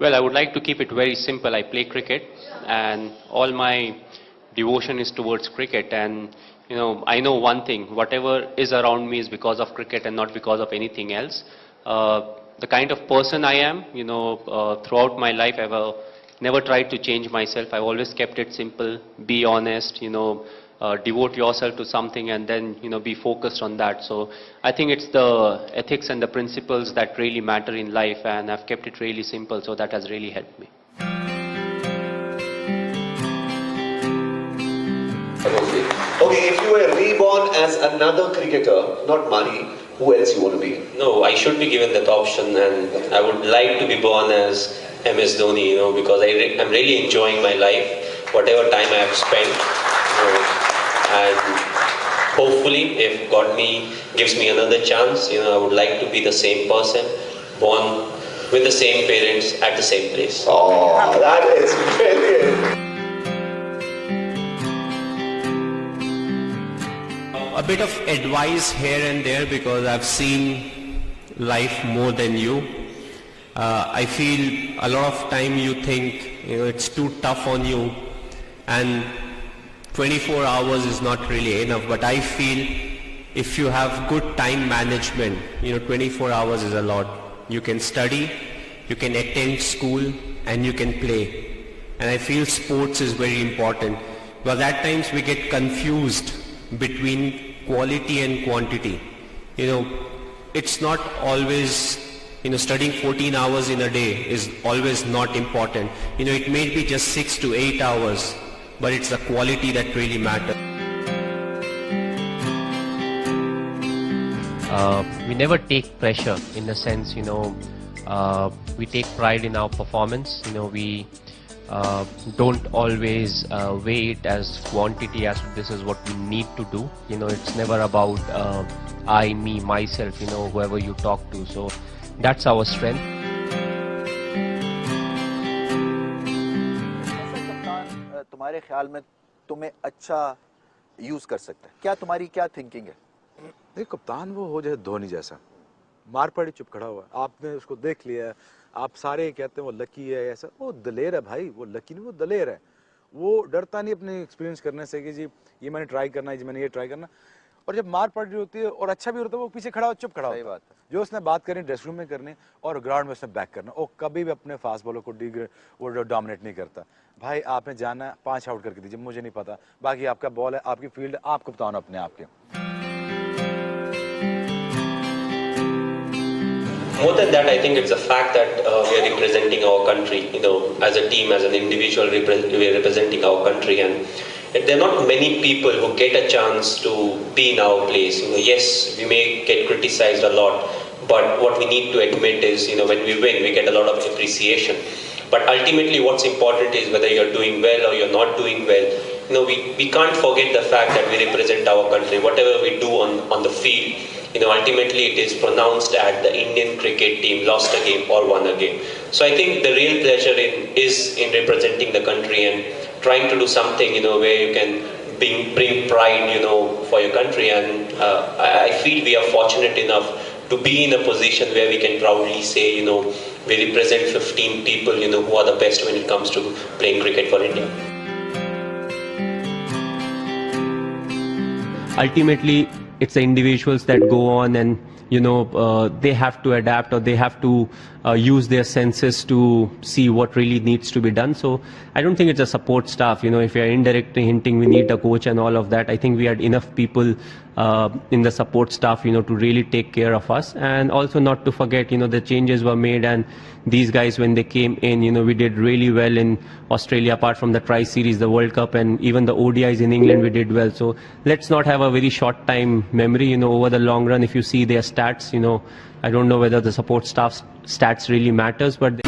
Well, I would like to keep it very simple. I play cricket, and all my devotion is towards cricket. And I know one thing: whatever is around me is because of cricket and not because of anything else. The kind of person I am, throughout my life, I've never tried to change myself. I've always kept it simple. Be honest. Devote yourself to something and then be focused on that. So I think it's the ethics and the principles that really matter in life, and I've kept it really simple, so that has really helped me. Okay, if you were reborn as another cricketer, not Mani, who else you want to be? No, I should be given that option, and I would like to be born as MS Dhoni, because I'm really enjoying my life, whatever time I have spent. And hopefully, if God gives me another chance, I would like to be the same person, born with the same parents at the same place. Oh, that is brilliant. A bit of advice here and there, because I've seen life more than you. I feel a lot of time you think it's too tough on you, and 24 hours is not really enough, but I feel if you have good time management, 24 hours is a lot. You can study, you can attend school, and you can play. And I feel sports is very important, because at times we get confused between quality and quantity. It's not always, studying 14 hours in a day is always not important. It may be just 6 to 8 hours, but it's the quality that really matters. We never take pressure in the sense, we take pride in our performance. We don't always weigh it as quantity, as this is what we need to do. It's never about I, me, myself, whoever you talk to. So that's our strength. तुम्हारे ख्याल में तुम्हें अच्छा use कर सकता है, क्या तुम्हारी क्या थिंकिंग है? नहीं, कप्तान वो हो जाए धोनी जैसा, मार पड़ी चुप खड़ा हुआ। आपने उसको देख लिया, आप सारे कहते हैं वो लकी है, ऐसा वो दलेर है भाई, वो लकी नहीं, वो दलेर है। वो डरता नहीं अपने एक्सपीरियंस करने से कि जी ये मैंने ट्राई करना है, जी मैंने ये ट्राई करना। और जब मार पड़ रही होती है और अच्छा भी होता है, वो पीछे खड़ा हो, चुप खड़ा होता है। जो उसने बात करनी ड्रेस रूम में करनी और ग्राउंड में उसने बैक करना, और कभी भी अपने फास्ट बॉलर को वो डोमिनेट नहीं करता। भाई आपने जाना है 5 आउट करके दीजिए, मुझे नहीं पता, बाकी आपका बॉल है, आपकी फील्ड है, आप कप्तान अपने आप के। More than that, I think it's a fact that we are representing our country, as a team, as an individual, we are representing our country, and there are not many people who get a chance to be in our place. Yes, we may get criticized a lot, but what we need to admit is, when we win, we get a lot of appreciation. But ultimately, what's important is whether you're doing well or you're not doing well. We can't forget the fact that we represent our country. Whatever we do on the field, ultimately it is pronounced at the Indian cricket team lost a game or won a game. So I think the real pleasure is in representing the country and trying to do something, where you can bring pride, for your country. And I feel we are fortunate enough to be in a position where we can proudly say, we represent 15 people, who are the best when it comes to playing cricket for India. Ultimately, it's the individuals that go on and they have to adapt, or they have to use their senses to see what really needs to be done. So I don't think it's a support staff. If you're indirectly hinting we need a coach and all of that, I think we had enough people in the support staff, to really take care of us. And also not to forget, the changes were made, and these guys, when they came in, we did really well in Australia, apart from the Tri-Series, the World Cup, and even the ODIs in England, we did well. So let's not have a very short time memory, over the long run. If you see their stats, I don't know whether the support staff's stats really matters, but